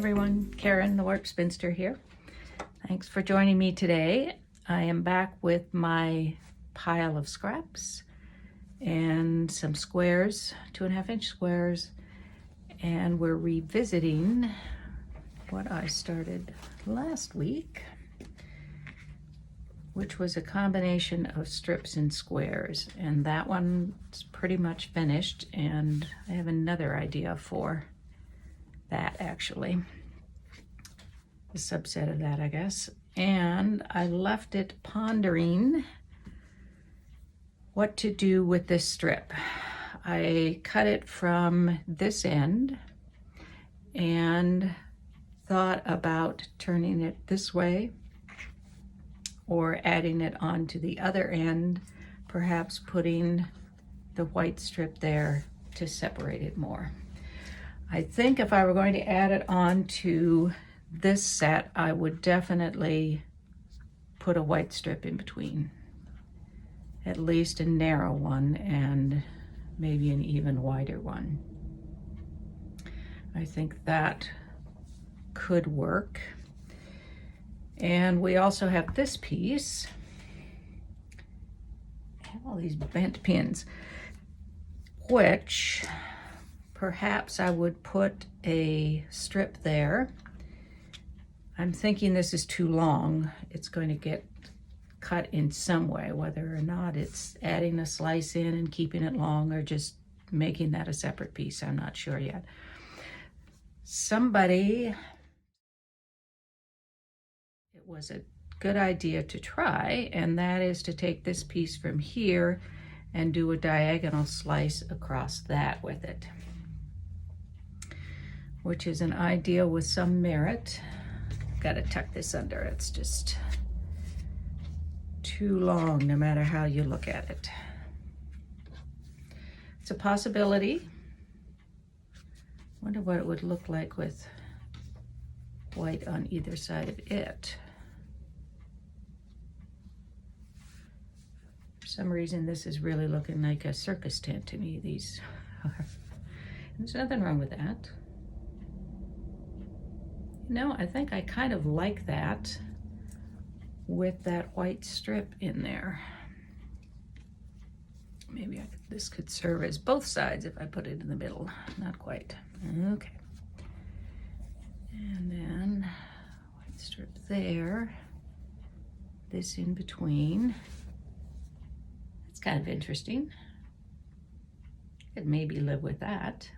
everyone, Karen, the Work Spinster here. Thanks for joining me today. I am back with my pile of scraps and some squares, 2.5-inch squares, and we're revisiting what I started last week, which was a combination of strips and squares, and that one's pretty much finished, and I have another idea for that, actually, a subset of that, I guess. And I left it pondering what to do with this strip. I cut it from this end and thought about turning it this way or adding it onto the other end, perhaps putting the white strip there to separate it more. I think if I were going to add it on to this set, I would definitely put a white strip in between, at least a narrow one and maybe an even wider one. I think that could work. And we also have this piece. I have all these bent pins, which perhaps I would put a strip there. I'm thinking this is too long. It's going to get cut in some way, whether or not it's adding a slice in and keeping it long or just making that a separate piece. I'm not sure yet. It was a good idea to try, and that is to take this piece from here and do a diagonal slice across that with it, which is an idea with some merit. Gotta tuck this under, it's just too long no matter how you look at it. It's a possibility. Wonder what it would look like with white on either side of it. For some reason this is really looking like a circus tent to me. These are. There's nothing wrong with that. No, I think I kind of like that with that white strip in there. Maybe this could serve as both sides if I put it in the middle. Not quite. Okay. And then white strip there. This in between. That's kind of interesting. Could maybe live with that.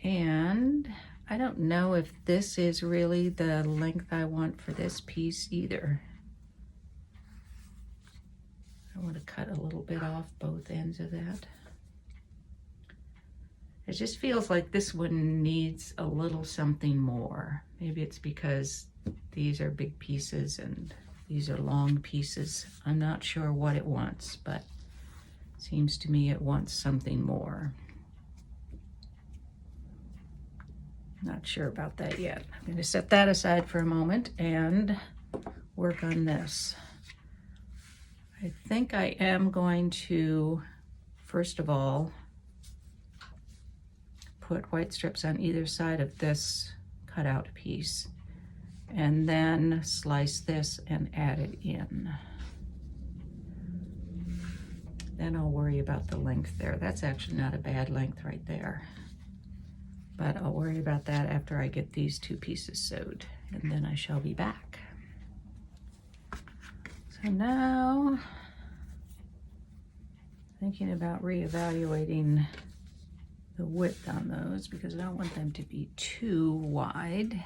And I don't know if this is really the length I want for this piece either. I want to cut a little bit off both ends of that. It just feels like this one needs a little something more. Maybe it's because these are big pieces and these are long pieces. I'm not sure what it wants, but it seems to me it wants something more. Not sure about that yet. I'm going to set that aside for a moment and work on this. I think I am going to, first of all, put white strips on either side of this cutout piece and then slice this and add it in. Then I'll worry about the length there. That's actually not a bad length right there. But I'll worry about that after I get these two pieces sewed, and then I shall be back. So now, thinking about reevaluating the width on those because I don't want them to be too wide.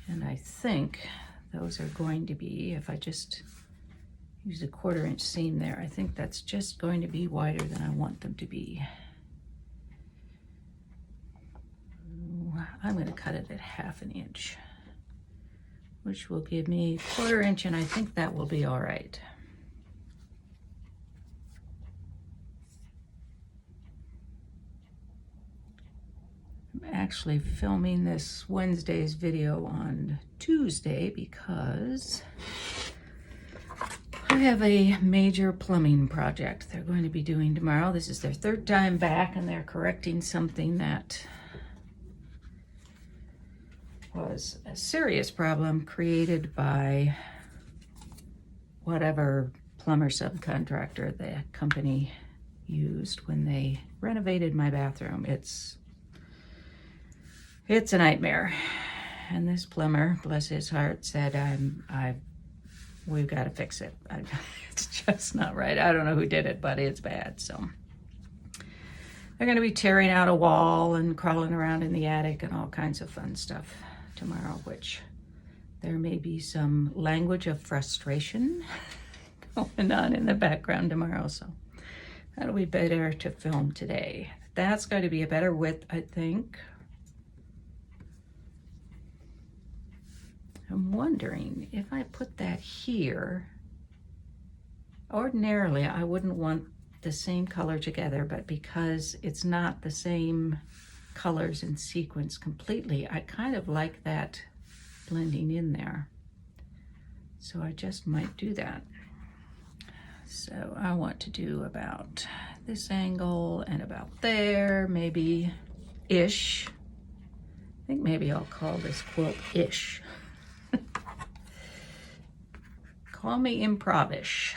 And I think those are going to be, if I just use a 1/4-inch seam there, I think that's just going to be wider than I want them to be. I'm going to cut it at 1/2 inch, which will give me 1/4 inch, and I think that will be all right. I'm actually filming this Wednesday's video on Tuesday because I have a major plumbing project they're going to be doing tomorrow. This is their third time back, and they're correcting something that was a serious problem created by whatever plumber subcontractor the company used when they renovated my bathroom. It's a nightmare. And this plumber, bless his heart, said, we've got to fix it. It's just not right. I don't know who did it, but it's bad. So they're going to be tearing out a wall and crawling around in the attic and all kinds of fun stuff tomorrow, which there may be some language of frustration going on in the background tomorrow. So that'll be better to film today. That's going to be a better width, I think. I'm wondering if I put that here, ordinarily I wouldn't want the same color together, but because it's not the same colors in sequence completely, I kind of like that blending in there. So I just might do that. So I want to do about this angle and about there, maybe ish. I think maybe I'll call this quilt ish. Call me improvish.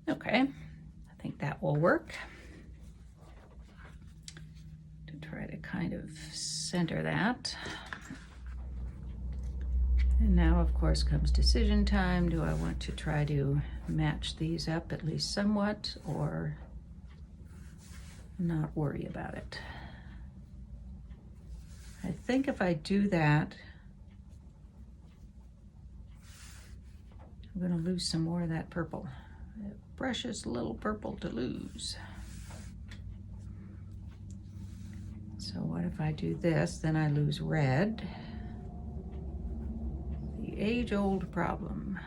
Okay, I think that will work. To try to kind of center that. And now, of course, comes decision time. Do I want to try to match these up at least somewhat, or not worry about it? I think if I do that, I'm going to lose some more of that purple. That precious little purple to lose. So what if I do this? Then I lose red. The age-old problem.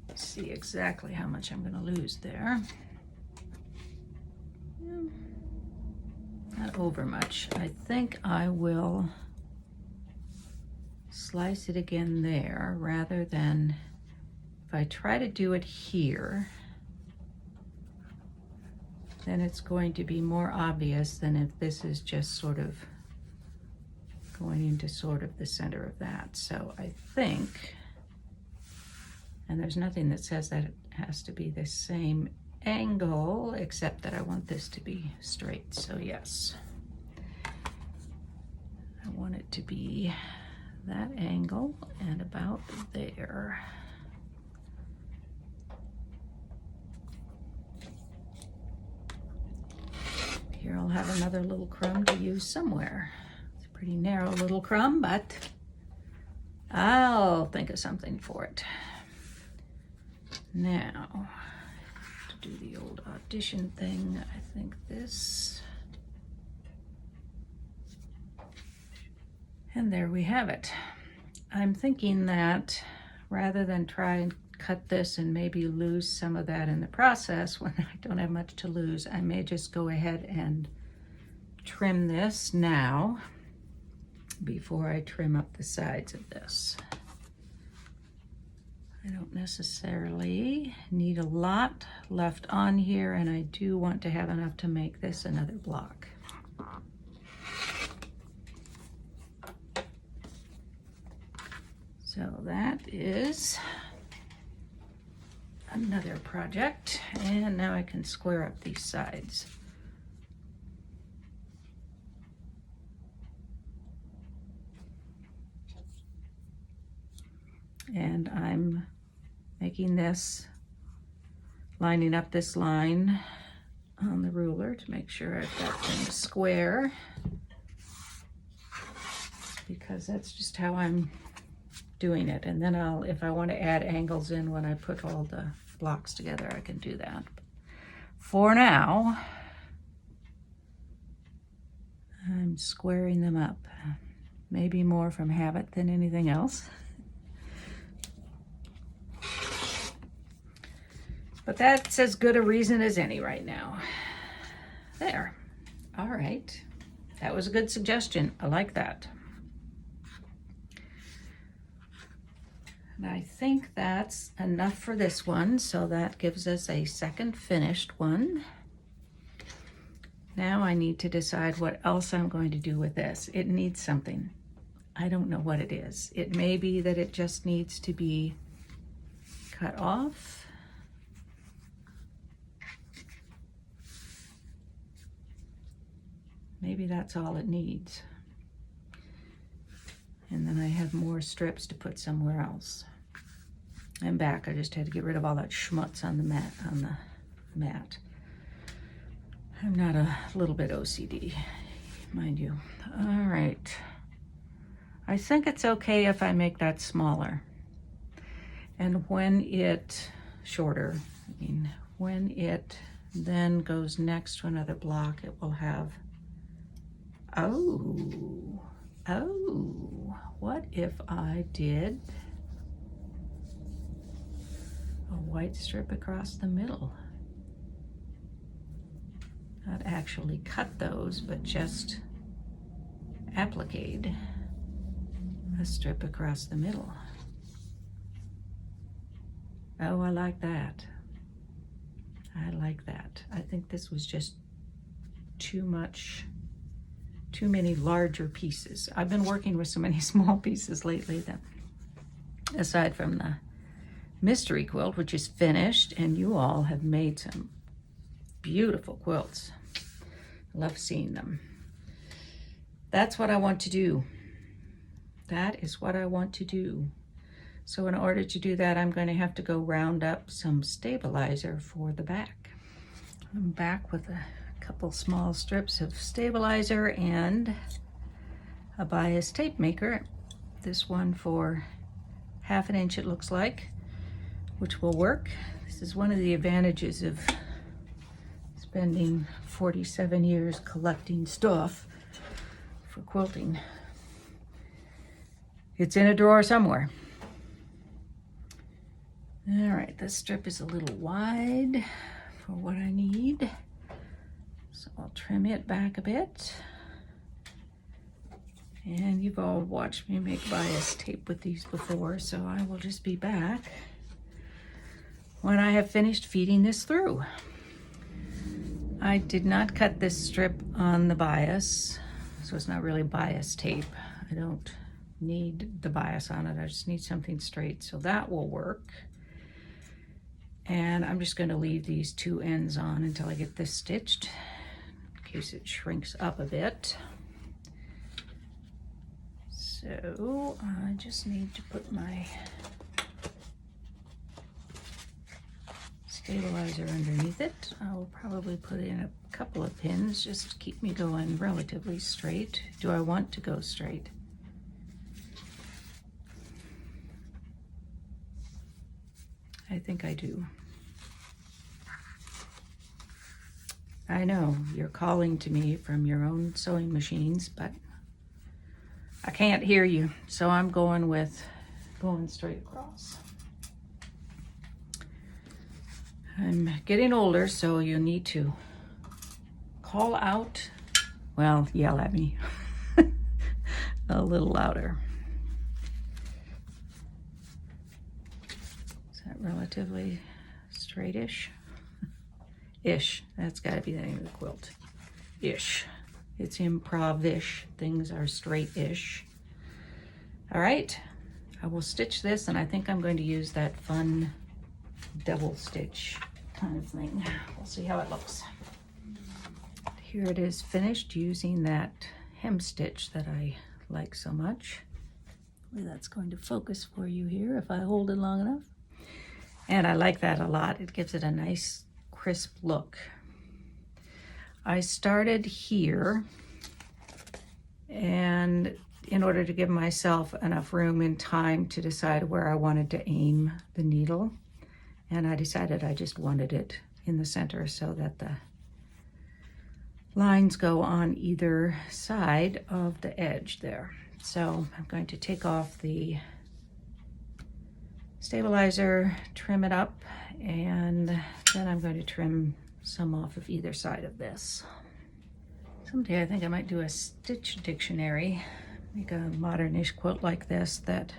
Let's see exactly how much I'm going to lose there. Not over much. I think I will slice it again there, rather than, if I try to do it here, then it's going to be more obvious than if this is just sort of going into sort of the center of that. So I think, and there's nothing that says that it has to be the same angle, except that I want this to be straight. So yes, I want it to be that angle and about there. Here I'll have another little crumb to use somewhere. It's a pretty narrow little crumb, but I'll think of something for it. Now, to do the old audition thing, I think this. And there we have it. I'm thinking that rather than try and cut this and maybe lose some of that in the process when I don't have much to lose, I may just go ahead and trim this now before I trim up the sides of this. I don't necessarily need a lot left on here, and I do want to have enough to make this another block. So that is another project, and now I can square up these sides. And I'm making this, lining up this line on the ruler to make sure I've got things square, because that's just how I'm doing it. And then if I want to add angles in when I put all the blocks together, I can do that. For now, I'm squaring them up, maybe more from habit than anything else. But that's as good a reason as any right now. There. All right. That was a good suggestion. I like that. And I think that's enough for this one, so that gives us a second finished one. Now I need to decide what else I'm going to do with this. It needs something. I don't know what it is. It may be that it just needs to be cut off. Maybe that's all it needs. And then I have more strips to put somewhere else. And back, I just had to get rid of all that schmutz on the mat. I'm not a little bit OCD, mind you. All right. I think it's okay if I make that smaller. And when it, shorter, I mean, when it then goes next to another block, it will have, oh, what if I did a white strip across the middle? Not actually cut those, but just appliqued a strip across the middle. Oh, I like that. I like that. I think this was just too many larger pieces. I've been working with so many small pieces lately that, aside from the mystery quilt, which is finished, and you all have made some beautiful quilts. I love seeing them. That's what I want to do. That is what I want to do. So in order to do that, I'm going to have to go round up some stabilizer for the back. I'm back with a couple small strips of stabilizer and a bias tape maker. This one for 1/2 inch, it looks like, which will work. This is one of the advantages of spending 47 years collecting stuff for quilting. It's in a drawer somewhere. All right, this strip is a little wide for what I need, so I'll trim it back a bit. And you've all watched me make bias tape with these before, so I will just be back when I have finished feeding this through. I did not cut this strip on the bias, so it's not really bias tape. I don't need the bias on it, I just need something straight, so that will work. And I'm just going to leave these two ends on until I get this stitched, in case it shrinks up a bit. So I just need to put my stabilizer underneath it. I'll probably put in a couple of pins just to keep me going relatively straight. Do I want to go straight? I think I do. I know you're calling to me from your own sewing machines, but I can't hear you, so I'm going straight across. I'm getting older, so you need to call out, well, yell at me a little louder. Is that relatively straightish? Ish, that's gotta be the name of the quilt. Ish. It's improv-ish. Things are straight-ish. All right, I will stitch this, and I think I'm going to use that fun double stitch kind of thing. We'll see how it looks. Here it is finished using that hem stitch that I like so much. Hopefully that's going to focus for you here if I hold it long enough. And I like that a lot. It gives it a nice crisp look. I started here, and in order to give myself enough room and time to decide where I wanted to aim the needle, and I decided I just wanted it in the center so that the lines go on either side of the edge there. So I'm going to take off the stabilizer, trim it up, and then I'm going to trim some off of either side of this. Someday I think I might do a stitch dictionary, make a modern-ish quilt like this that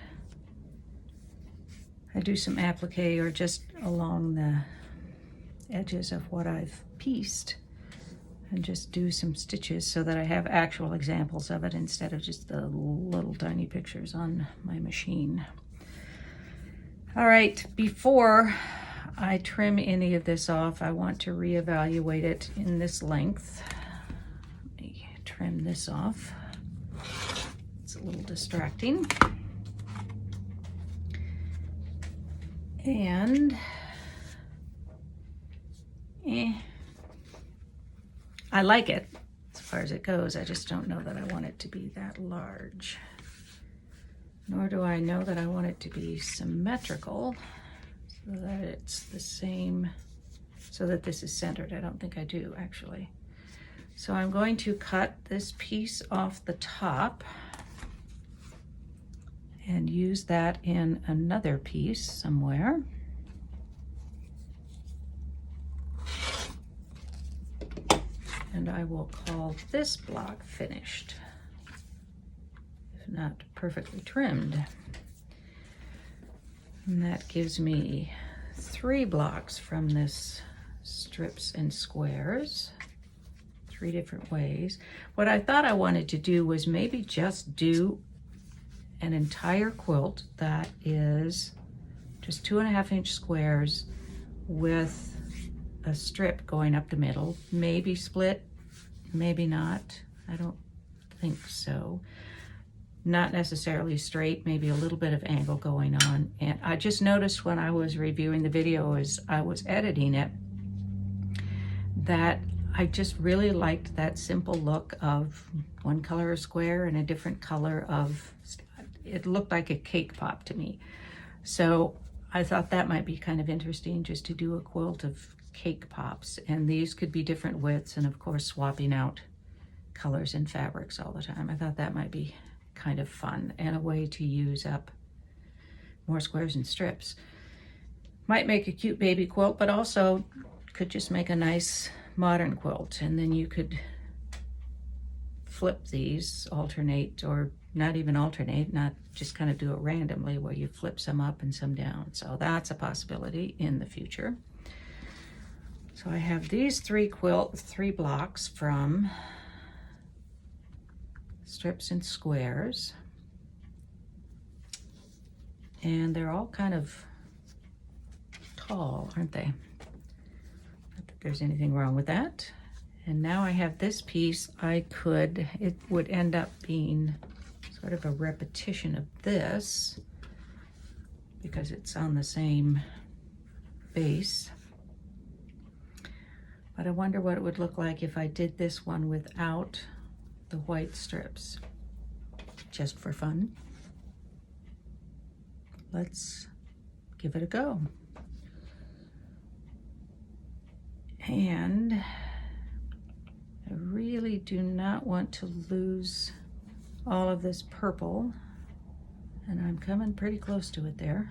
I do some applique or just along the edges of what I've pieced, and just do some stitches so that I have actual examples of it instead of just the little tiny pictures on my machine. All right, before I trim any of this off, I want to reevaluate it in this length. Let me trim this off. It's a little distracting. And I like it as far as it goes. I just don't know that I want it to be that large. Nor do I know that I want it to be symmetrical so that it's the same, so that this is centered. I don't think I do, actually. So I'm going to cut this piece off the top and use that in another piece somewhere. And I will call this block finished, if not perfectly trimmed. And that gives me 3 blocks from this strips and squares, 3 different ways. What I thought I wanted to do was maybe just do an entire quilt that is just 2.5-inch squares with a strip going up the middle, maybe split, maybe not. I don't think so. Not necessarily straight, maybe a little bit of angle going on. And I just noticed when I was reviewing the video as I was editing it that I just really liked that simple look of one color of square and a different color of, it looked like a cake pop to me. So I thought that might be kind of interesting, just to do a quilt of cake pops, and these could be different widths, and of course swapping out colors and fabrics all the time. I thought that might be kind of fun and a way to use up more squares and strips. Might make a cute baby quilt, but also could just make a nice modern quilt, and then you could flip these, alternate, or not even alternate, not just kind of do it randomly where you flip some up and some down. So that's a possibility in the future. So I have these 3 blocks from strips and squares, and they're all kind of tall, aren't they? Not that there's anything wrong with that. And now I have this piece. It would end up being sort of a repetition of this because it's on the same base. But I wonder what it would look like if I did this one without the white strips, just for fun. Let's give it a go. And I really do not want to lose all of this purple, and I'm coming pretty close to it there,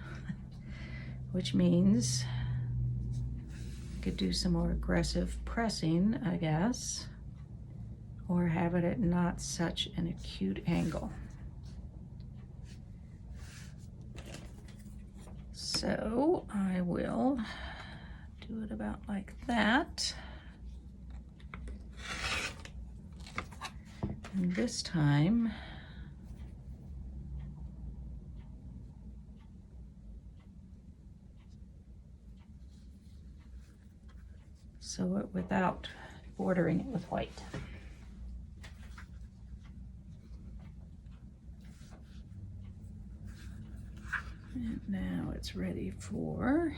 which means I could do some more aggressive pressing, I guess, or have it at not such an acute angle. So I will do it about like that. And this time, sew it without bordering it with white. And now it's ready for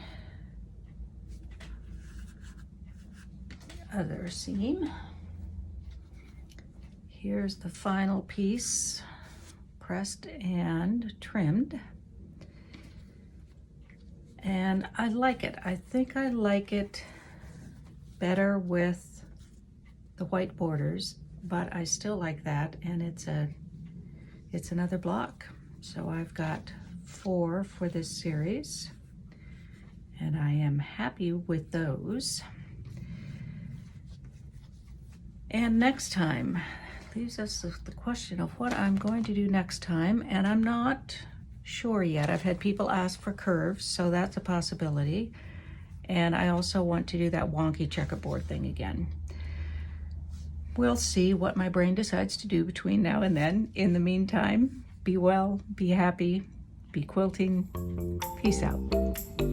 the other seam. Here's the final piece, pressed and trimmed. And I like it. I think I like it better with the white borders, but I still like that, and it's another block. So I've got 4 for this series, and I am happy with those. And next time leaves us with the question of what I'm going to do next time, and I'm not sure yet. I've had people ask for curves, so that's a possibility. And I also want to do that wonky checkerboard thing again. We'll see what my brain decides to do between now and then. In the meantime, be well, be happy, be quilting. Peace out.